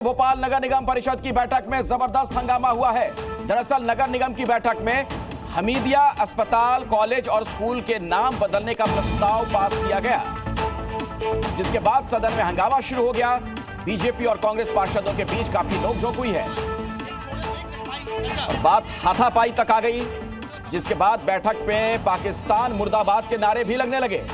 भोपाल नगर निगम परिषद की बैठक में जबरदस्त हंगामा हुआ है। दरअसल नगर निगम की बैठक में हमीदिया अस्पताल, कॉलेज और स्कूल के नाम बदलने का प्रस्ताव पास किया गया, जिसके बाद सदन में हंगामा शुरू हो गया। बीजेपी और कांग्रेस पार्षदों के बीच काफी नोकझोंक हुई है और बात हाथापाई तक आ गई, जिसके बाद बैठक में पाकिस्तान मुर्दाबाद के नारे भी लगने लगे।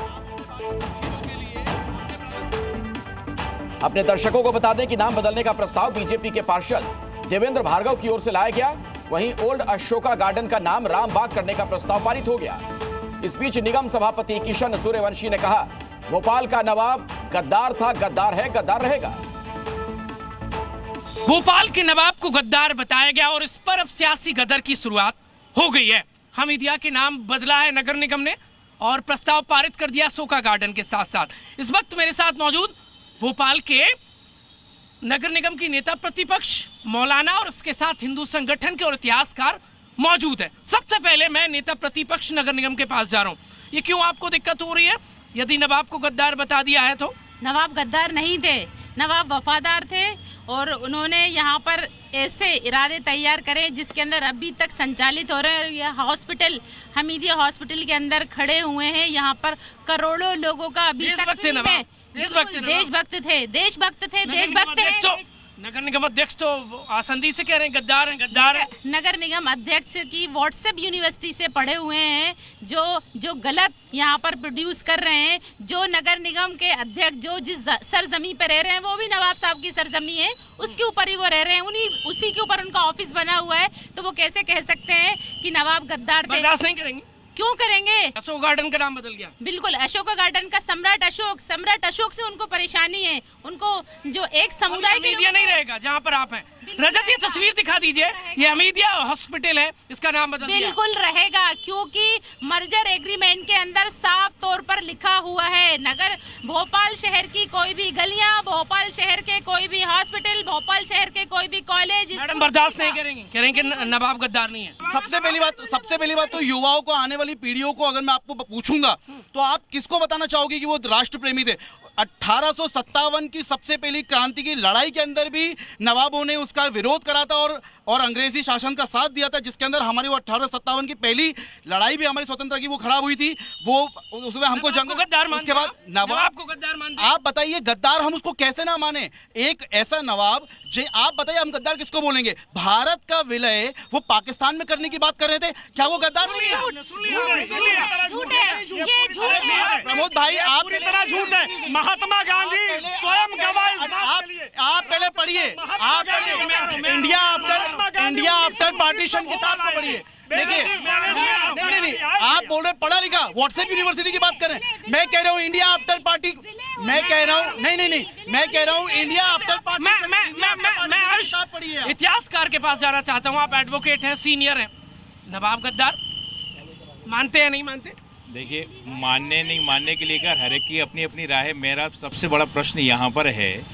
अपने दर्शकों को बता दें कि नाम बदलने का प्रस्ताव बीजेपी के पार्षद देवेंद्र भार्गव की ओर से लाया गया। वहीं ओल्ड अशोका गार्डन का नाम रामबाग करने का प्रस्ताव पारित हो गया। इस बीच निगम सभापति किशन सूर्यवंशी ने कहा, भोपाल का नवाब गद्दार था, गद्दार है, गद्दार रहेगा। भोपाल के नवाब को गद्दार बताया गया और इस पर अब सियासी गदर की शुरुआत हो गई है। हमीदिया के नाम बदला है नगर निगम ने और प्रस्ताव पारित कर दिया अशोका गार्डन के साथ साथ। इस वक्त मेरे साथ मौजूद भोपाल के नगर निगम की नेता प्रतिपक्ष मौलाना और उसके साथ हिंदू संगठन के और इतिहासकार मौजूद है। सबसे पहले मैं नेता प्रतिपक्ष नगर निगम के पास जा रहा हूँ। ये क्यों आपको दिक्कत हो रही है? यदि नवाब को गद्दार बता दिया है तो? नवाब गद्दार नहीं थे, नवाब वफादार थे और उन्होंने यहाँ पर ऐसे इरादे तैयार करे जिसके अंदर अभी तक संचालित हो रहे हैं। यह हॉस्पिटल, हमीदिया हॉस्पिटल के अंदर खड़े हुए हैं। यहाँ पर करोड़ों लोगों का अभी तक देशभक्त थे। नगर निगम अध्यक्ष तो आसंदी से कह रहे हैं गद्दार हैं, गद्दार हैं। नगर निगम अध्यक्ष की व्हाट्सएप यूनिवर्सिटी से पढ़े हुए हैं, जो गलत यहाँ पर प्रोड्यूस कर रहे हैं। जो नगर निगम के अध्यक्ष जो जिस सरजमी पे रह रहे हैं वो भी नवाब साहब की सरजमी है, उसके ऊपर ही वो रह रहे हैं, उसी के ऊपर उनका ऑफिस बना हुआ है। तो वो कैसे कह सकते हैं कि नवाब गद्दार थे? बर्दाश्त नहीं करेंगे। क्यों करेंगे? अशोक गार्डन का नाम बदल गया। बिल्कुल, अशोक गार्डन का सम्राट अशोक से उनको परेशानी है। उनको जो एक समुदाय के नहीं रहेगा जहाँ पर आप हैं। रजत, ये तस्वीर दिखा दीजिए। ये हमीदिया हॉस्पिटल है, इसका नाम बदल दिया। बिल्कुल रहेगा, क्योंकि मर्जर एग्रीमेंट के अंदर साफ तौर पर लिखा हुआ है नगर भोपाल शहर की कोई भी गलियां, भोपाल शहर के कोई भी हॉस्पिटल, भोपाल शहर के कोई भी कॉलेज मैडम बर्दाश्त नहीं करेंगे, करेंगे नवाब गद्दार नहीं है। सबसे पहली बात तो युवाओं को, आने वाली पीढ़ियों को अगर मैं आपको पूछूंगा तो आप किसको बताना चाहोगे कि वो राष्ट्र प्रेमी थे? 1857 की सबसे पहली क्रांति की लड़ाई के अंदर भी नवाबों ने उसका विरोध करा था और अंग्रेजी शासन का साथ दिया था, जिसके अंदर हमारी वो 1857 की पहली लड़ाई भी हमारी स्वतंत्रता की वो खराब हुई थी। वो उसमें हमको जंग, उसके बाद नवाब को गद्दार मानते। आप बताइए गद्दार हम उसको कैसे ना माने? एक ऐसा नवाब आप बताइए, हम गद्दार किसको बोलेंगे? भारत का विलय वो पाकिस्तान में करने की बात कर रहे थे, क्या वो गद्दार नहीं? प्रमोद भाई, आप तरह झूठ है। महात्मा गांधी स्वयं गवाह। आप पहले पढ़िए, आप इंडिया आफ्टर पार्टीशन किताब को पढ़िए। देखिए, नहीं, आप बोल रहे पढ़ा लिखा, व्हाट्सएप यूनिवर्सिटी की बात करें। मैं कह रहा हूँ इंडिया आफ्टर पार्टी, मैं कह रहा हूँ नहीं, मैं कह रहा हूँ इंडिया आफ्टर पार्टी। मैं इतिहासकार के पास जाना चाहता हूँ। आप एडवोकेट हैं, सीनियर हैं। नवाब गद्दार मानते हैं, नहीं मानते? देखिए, मानने नहीं मानने के लिए हर एक की अपनी अपनी राय है। मेरा सबसे बड़ा प्रश्न यहाँ पर है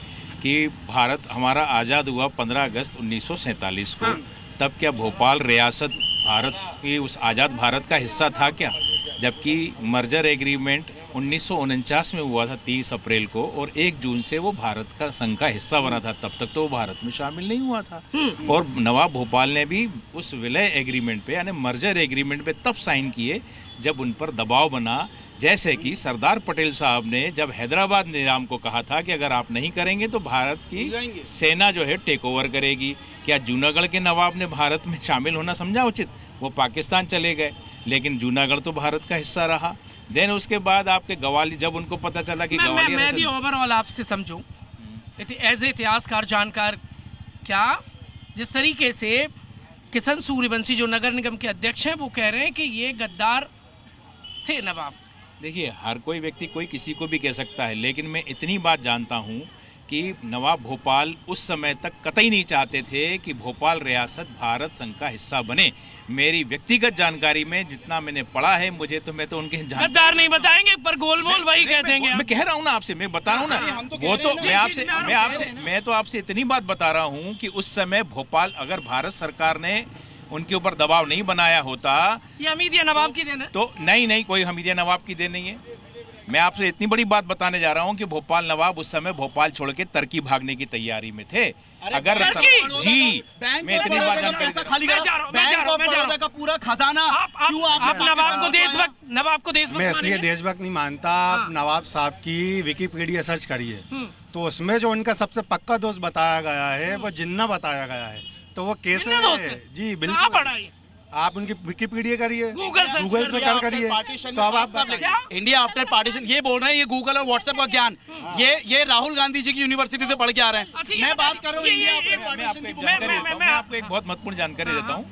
कि भारत हमारा आज़ाद हुआ 15 अगस्त 1947 को। तब क्या भोपाल रियासत भारत की, उस आज़ाद भारत का हिस्सा था क्या? जबकि मर्जर एग्रीमेंट 1949 में हुआ था 30 अप्रैल को और 1 जून से वो भारत का संघ का हिस्सा बना था। तब तक तो वो भारत में शामिल नहीं हुआ था। और नवाब भोपाल ने भी उस विलय एग्रीमेंट पे, यानी मर्जर एग्रीमेंट पे तब साइन किए जब उन पर दबाव बना। जैसे कि सरदार पटेल साहब ने जब हैदराबाद निजाम को कहा था कि अगर आप नहीं करेंगे तो भारत की सेना जो है टेक ओवर करेगी। क्या जूनागढ़ के नवाब ने भारत में शामिल होना समझा उचित? वो पाकिस्तान चले गए, लेकिन जूनागढ़ तो भारत का हिस्सा रहा। देन उसके बाद आपके ग्वालियर, जब उनको पता चला कि ग्वालियर, मैं भी ओवरऑल आपसे समझूं एज ए इतिहासकार, जानकार, क्या जिस तरीके से किशन सूर्यवंशी जो नगर निगम के अध्यक्ष हैं वो कह रहे हैं कि ये गद्दार थे नवाब? देखिए, हर कोई व्यक्ति कोई किसी को भी कह सकता है, लेकिन मैं इतनी बात जानता हूँ कि नवाब भोपाल उस समय तक कतई नहीं चाहते थे कि भोपाल रियासत भारत संघ का हिस्सा बने। मेरी व्यक्तिगत जानकारी में जितना मैंने पढ़ा है, मैं तो उनके गद्दार नहीं बताएंगे पर गोलमोल वही कह देंगे। मैं कह रहा हूँ ना आपसे, मैं बता रहा हूँ ना, वो तो मैं तो आपसे इतनी बात बता रहा हूँ कि उस समय भोपाल, अगर भारत सरकार ने उनके ऊपर दबाव नहीं बनाया होता, ये हमीदिया नवाब की देन है? तो नहीं, कोई हमीदिया नवाब की देन नहीं है। मैं आपसे इतनी बड़ी बात बताने जा रहा हूं कि भोपाल नवाब उस समय भोपाल छोड़ के तुर्की भागने की तैयारी में थे। अगर जी मैं इतनी बात जानकारी खाली करा बैंक ऑफ बड़ौदा का पूरा खजाना क्यों आप नवाब को देशभक्त मैं इसलिए देशभक्त नहीं मानता। आप नवाब साहब की विकिपीडिया सर्च करिए तो उसमें जो उनका सबसे पक्का दोस्त बताया गया है वो जिन्ना बताया गया है। तो वो कैसे है जी बिल्कुल आप उनकी विकिपीडिया करिए, गूगल से करिए। तो अब आप इंडिया आफ्टर पार्टीशन ये बोल रहे हैं, ये गूगल और व्हाट्सएप का ज्ञान ये राहुल गांधी जी की यूनिवर्सिटी से पढ़ के आ रहे हैं। मैं बात कर रहा हूँ मैं आपको एक बहुत महत्वपूर्ण जानकारी देता हूँ।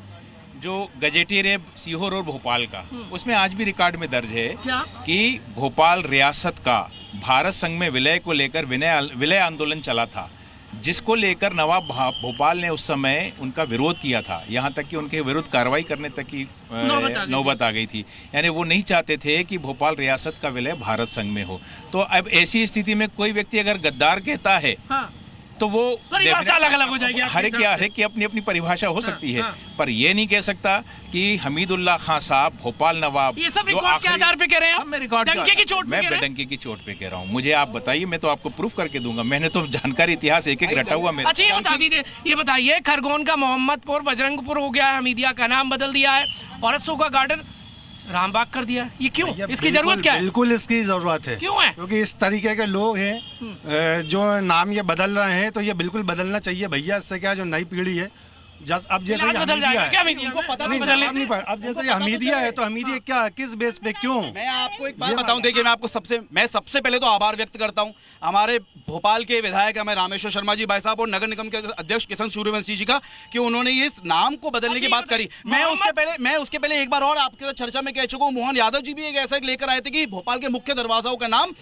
जो गजेटियर है सीहोर और भोपाल का, उसमें आज भी रिकॉर्ड में दर्ज है कि भोपाल रियासत का भारत संघ में विलय को लेकर विलय आंदोलन चला था, जिसको लेकर नवाब भोपाल ने उस समय उनका विरोध किया था। यहाँ तक कि उनके विरुद्ध कार्रवाई करने तक की नौबत आ गई थी। यानी वो नहीं चाहते थे कि भोपाल रियासत का विलय भारत संघ में हो। तो अब ऐसी स्थिति में कोई व्यक्ति अगर गद्दार कहता है तो वो परिभाषा अलग-अलग हो जाएगी। हर एक की अपनी अपनी परिभाषा हो सकती है, पर ये नहीं कह सकता कि हमीदुल्लाह खान साहब भोपाल नवाब ये सब रिकॉर्ड के आधार पे कह रहे हैं। मैं बेडंके की चोट पे कह रहा हूँ। मुझे आप बताइए, मैं तो आपको प्रूफ करके दूंगा। मैंने तो जानकारी इतिहास एक एक रटा हुआ मेरा। अच्छा ये बता दीजिए, ये बताइए खरगोन का मोहम्मदपुर बजरंगपुर हो गया है, हमीदिया का नाम बदल दिया है और अशोका गार्डन रामबाग कर दिया। ये क्यों? इसकी जरूरत क्या है? बिल्कुल इसकी जरूरत है। क्यों है? क्योंकि इस तरीके के लोग हैं जो नाम ये बदल रहे हैं, तो ये बिल्कुल बदलना चाहिए भैया। इससे क्या जो नई पीढ़ी है अब जैसे हमीदिया है, अब जैसे हमीदिया है तो हमीदिया क्या किस बेस पे क्यों? मैं आपको एक बात बताऊं, देखिए मैं सबसे पहले तो आभार व्यक्त करता हूं हमारे भोपाल के विधायक हमें रामेश्वर शर्मा जी भाई साहब और नगर निगम के अध्यक्ष किशन सूर्यवंशी जी का, कि उन्होंने इस नाम को बदलने की बात करी। मैं उसके पहले एक बार और आपके साथ चर्चा में कह चुका हूँ। मोहन यादव जी भी एक ऐसा लेकर आए थे कि भोपाल के मुख्य दरवाजाओं का नाम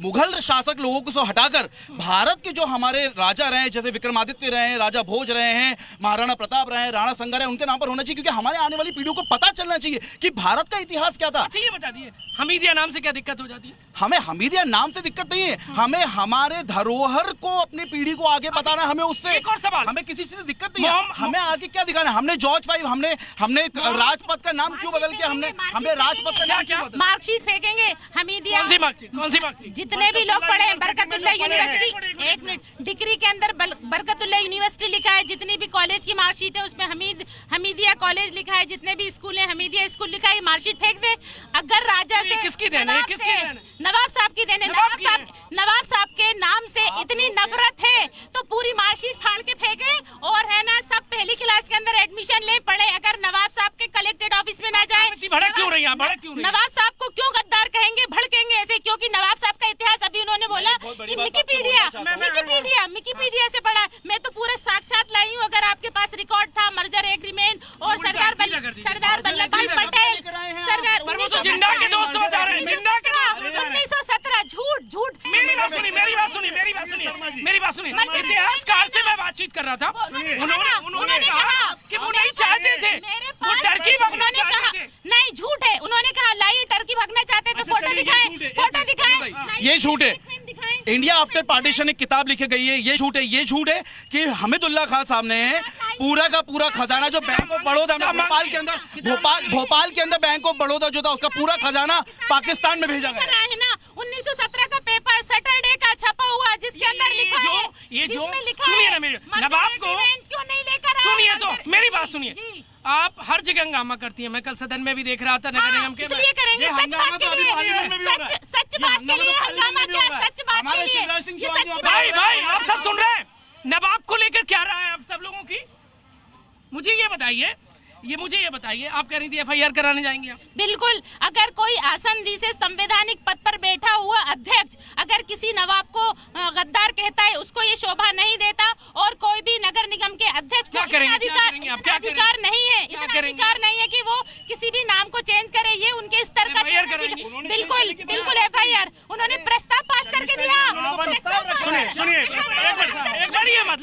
मुगल शासक लोगों को हटाकर भारत के जो हमारे राजा रहे, जैसे विक्रमादित्य रहे हैं, राजा भोज रहे हैं, महाराणा प्रताप रहे हैं, राणा संगा रहे, उनके नाम पर होना चाहिए। क्योंकि हमारे आने वाली पीढ़ियों को पता चलना चाहिए कि भारत का इतिहास क्या था। अच्छा ये बता दिए, हमीदिया नाम से क्या दिक्कत हो जाती है? हमें हमीदिया नाम से दिक्कत नहीं है, हमें हमारे धरोहर को अपनी पीढ़ी को आगे बताना, हमें उससे एक और सवाल, हमें किसी चीज से दिक्कत नहीं है। हमें आगे क्या दिखाना है? हमने जॉर्ज 5 हमने राजपथ का नाम क्यों बदल के हमने राजपथ का नाम क्यों? मार्कशीट फेंकेंगे हमीदिया। कौन सी मार्कशीट? जितने भी लोग पढ़े हैं, बरकतुल्लाह यूनिवर्सिटी, एक मिनट, डिग्री के अंदर बरकतुल्लाह यूनिवर्सिटी लिखा है, जितनी भी कॉलेज की मार्कशीट है उसमें हमीदिया कॉलेज लिखा है, जितने भी स्कूल है हमीदिया स्कूल लिखा है। मार्कशीट फेंक दे। अगर राजा से किसकी देन है? नवाब साहब की देन है। नवाब साहब के नाम से इतनी नफरत है तो पूरी मार्कशीट फाड़ के फेंके और है ना, सब पहली क्लास के अंदर एडमिशन ले पढ़े। अगर नवाब साहब के कलेक्टेड ऑफिस में ना जाए, भड़क क्यों रही है? नवाब साहब को क्यों गद्दार कहेंगे, भड़केंगे ऐसे? क्योंकि नवाब साहब का इतिहास अभी उन्होंने बोला कि विकिपीडिया से पढ़ा। मैं तो पूरा साक्षात लाई हूँ। अगर आपके पास रिकॉर्ड था, मर्जर एग्रीमेंट और सरदार वल्लभ भाई पटेल, सरदार 1917 झूठ। मेरी बात सुनिए। इतिहासकार से मैं बातचीत कर रहा था, उन्होंने कहा कि वो नहीं चाहते थे, वो टर्की भागना चाहते थे। नहीं, झूठ है। उन्होंने कहा लाइए टर्की भागना चाहते तो फोटो दिखाएं। ये झूठ है। इंडिया आफ्टर पार्टीशन एक किताब लिखी गई है, ये झूठ है कि हमीदुल्लाह खान साहब ने पूरा का पूरा खजाना जो बैंक ऑफ बड़ौदा में भोपाल के अंदर बैंक ऑफ बड़ौदा जो था उसका पूरा खजाना पाकिस्तान में भेजा गया है ना। 1917 का पेपर सैटरडे का छपा हुआ जिसके अंदर लिखा है, सुनिए ना मेरे नवाब को, क्यों नहीं लेकर आए? सुनिए तो मेरी बात सुनिए। आप हर जगह हंगामा करती हैं। मैं कल सदन में भी देख रहा था नगर निगम के। इसलिए करेंगे सच बात के लिए, सच बात के लिए हंगामा क्या? सच बात के लिए। भाई आप सब सुन रहे हैं? नवाब को लेकर क्या रहा है आप सब लोगों की? मुझे ये बताइए, आप कह रही थी FIR कराने जाएंगे आप? बिल्कुल। अगर कोई आसंदी से संवैधानिक पद पर बैठा हुआ अध्यक्ष अगर किसी नवाब को गद्दार कहता है, उसको ये शोभा नहीं देता। और कोई भी नगर निगम के अध्यक्ष को अधिकार नहीं है, इतना अधिकार नहीं है कि वो किसी भी नाम को चेंज करे। ये उनके स्तर का बिल्कुल FIR उन्होंने प्रस्ताव पास करके दिया। लड़िए मत।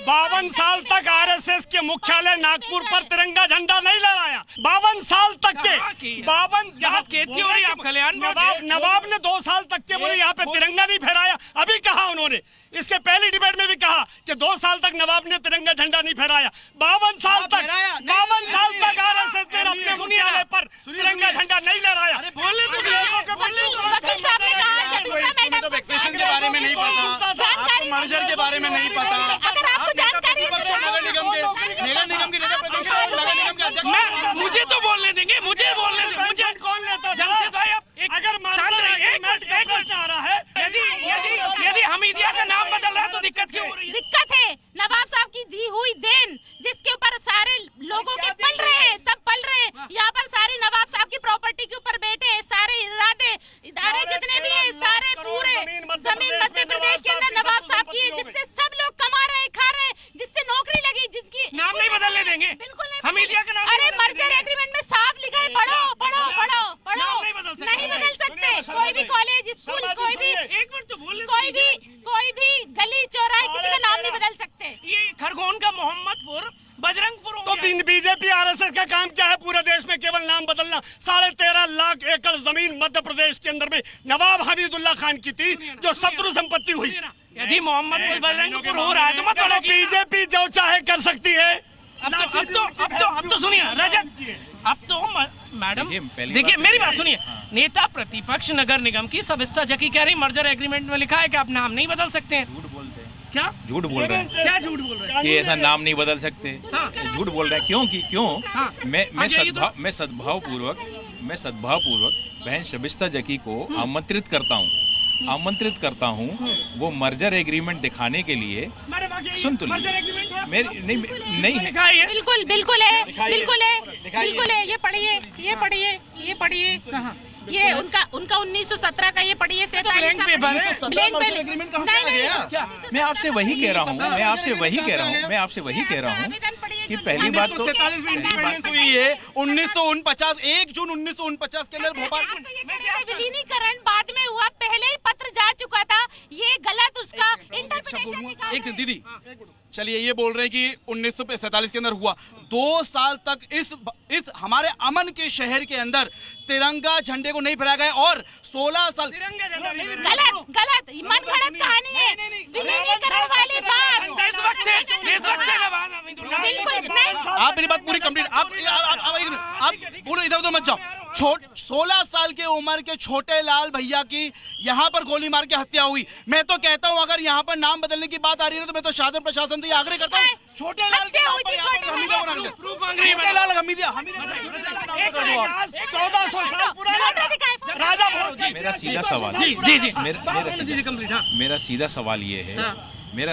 52 साल तक RSS के मुख्यालय नागपुर पर तिरंगा झंडा नहीं लहराया। 52 साल तक के 52 नवाब ने 2 साल तक के बोले यहाँ पे तिरंगा नहीं फहराया। अभी कहा उन्होंने इसके पहली डिबेट में भी कहा कि 2 साल तक नवाब ने तिरंगा झंडा नहीं फहराया। 52 साल तक आरएसएस ने अपने मुख्यालय पर तिरंगा झंडा नहीं लहराया। वैक्सीनेशन के बारे में नहीं पता, आपको मर्जर के बारे में नहीं पता, नगर निगम के नेता प्रतिपक्ष और नगर निगम के अध्यक्ष। मुझे तो बोलने देंगे, मुझे बोलने देंगे। मुझे कौन लेता? जमशेद भाई आप अगर प्रश्न आ रहा है, यदि हमीदिया का नाम बदल रहा है तो दिक्कत क्यों हो रही है? दिक्कत है नवाब साहब की दी हुई देन, जिसके ऊपर सारे लोगों के पल रहे हैं, सब पल रहे हैं। यहाँ पर सारी नवाब साहब की प्रॉपर्टी के ऊपर बैठे हैं, सारे इदारे जितने भी हैं, सारे पूरे जमीन मध्य प्रदेश के अंदर नवाब साहब की है, जिससे सब लोग कमा रहे हैं, खा रहे हैं, जिससे नौकरी लगी, जिसकी नाम नहीं बदलने देंगे। बिल्कुल नहीं हमीदिया का नाम अरे मर्जर एग्रीमेंट में साफ लिखा है, पढ़ो पढ़ो पढ़ो पढ़ो। नहीं बदल सकते। कोई भी कॉलेज, स्कूल, कोई भी, एक मिनट तो बोलने कोई भी गली चौराहे किसी का नाम नहीं बदल सकते। ये खरगोन का मोहम्मदपुर बजरंगपुर हो तो गया। बीजेपी आरएसएस का काम क्या है? पूरे देश में केवल नाम बदलना। 13.5 लाख एकड़ जमीन मध्य प्रदेश के अंदर में नवाब हमीदुल्लाह खान की थी, जो शत्रु संपत्ति हुई। यदि मोहम्मदपुर बजरंगपुर हो रहा है तो मत तो बोलो। बीजेपी जो चाहे कर सकती है। अब तो सुनिए रजत, अब तो मैडम देखिए मेरी बात सुनिए। नेता प्रतिपक्ष नगर निगम की सविस्ता जकी कह रही मर्जर एग्रीमेंट में लिखा है कि आप नाम नहीं बदल सकते हैं। क्या झूठ बोल रहे हैं? क्या झूठ बोल रहे हैं? कि ऐसा नाम नहीं बदल सकते। झूठ बोल रहे हैं। क्यों? मैं सद्भावपूर्वक बहन शबिस्ता जकी को आमंत्रित करता हूँ वो मर्जर एग्रीमेंट दिखाने के लिए। सुन तो मेरी नहीं है। बिल्कुल है। ये पढ़िए ये उनका 1917 का ये पढ़िए 47 मैं आपसे वही कह रहा हूँ कि पहली बात तो हुई है 1949, 1 जून 1949 के अंदर भोपाल विलीनीकरण बाद में हुआ, पहले ही पत्र जा चुका था। ये गलत उसका इंटरप्रिटेशन। एक दीदी चलिए, ये बोल रहे हैं कि 1947 के अंदर हुआ। 2 साल तक इस हमारे अमन के शहर के अंदर तिरंगा झंडे को नहीं फहराया गया और 16 साल गलत मनगढ़ंत कहानी है। विलीनीकरण वाली बात बिल्कुल नहीं। आप मेरी बात पूरी कंप्लीट, आप पूरे इधर उधर मत जाओ। 16 साल के उम्र के छोटे लाल भैया की यहाँ पर गोली मार के हत्या हुई। मैं तो कहता हूँ अगर यहाँ पर नाम बदलने की बात आ रही है तो मैं तो शासन प्रशासन से आग्रह करता हूँ, छोटे लाल हत्या हुई थी, छोटे लाल हमीदिया 1400 साल पुराना राजा भोज। मेरा सीधा सवाल मेरा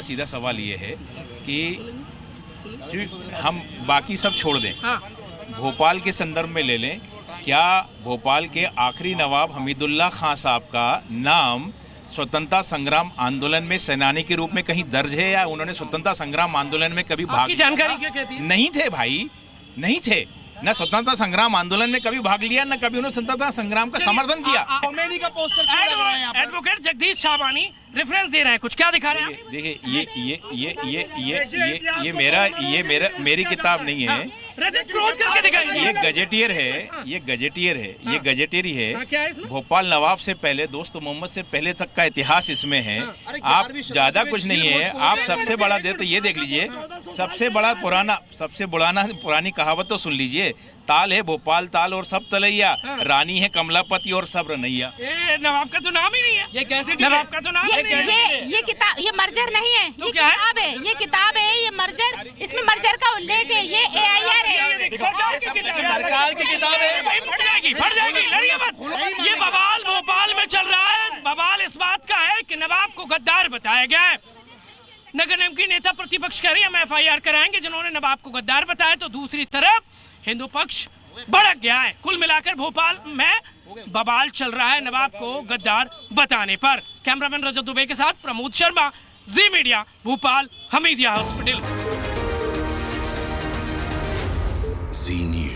सीधा सवाल ये है कि हम बाकी सब छोड़ दें, भोपाल के संदर्भ में ले लें। क्या भोपाल के आखिरी नवाब हमीदुल्लाह खां साहब का नाम स्वतंत्रता संग्राम आंदोलन में सेनानी के रूप में कहीं दर्ज है, या उन्होंने स्वतंत्रता संग्राम आंदोलन में कभी भाग जानकारी क्या कहती है? नहीं थे भाई, नहीं थे। न स्वतंत्रता संग्राम आंदोलन में कभी भाग लिया, न कभी उन्होंने स्वतंत्रता संग्राम का समर्थन किया। एडवोकेट जगदीश शाहबानी रेफरेंस दे रहे हैं, कुछ क्या दिखा रहे हैं? देखिए ये मेरी किताब नहीं है, ये गजेटियर है। भोपाल नवाब से पहले दोस्त मोहम्मद से पहले तक का इतिहास इसमें है। आप ज्यादा कुछ नहीं है। आप सबसे बड़ा देते ये देख लीजिए, सबसे पुरानी कहावत तो सुन लीजिए। ताल है भोपाल ताल और सब तलैया, रानी है कमलापति और सब रनैया। नवाब का तो नाम ही नहीं है। ये कैसे नवाब का तो नाम ये किताब, ये मर्जर नहीं है, तो ये क्या है? किताब है, ये किताब है, ये मर्जर, इसमें मर्जर का उल्लेख है। ये AIR है, सरकार की किताब है। फट जाएगी, लड़िए मत। ये बवाल भोपाल में चल रहा है। बवाल इस बात का है कि नवाब को गद्दार बताया गया है। नगर निगम की नेता प्रतिपक्ष कह रही है हम FIR कराएंगे जिन्होंने नवाब को गद्दार बताया, तो दूसरी तरफ हिंदू पक्ष भड़क गया है। कुल मिलाकर भोपाल में बवाल चल रहा है नवाब को गद्दार बताने पर। कैमरामैन रजत दुबे के साथ प्रमोद शर्मा, जी मीडिया, भोपाल, हमीदिया हॉस्पिटल। जी न्यूज़।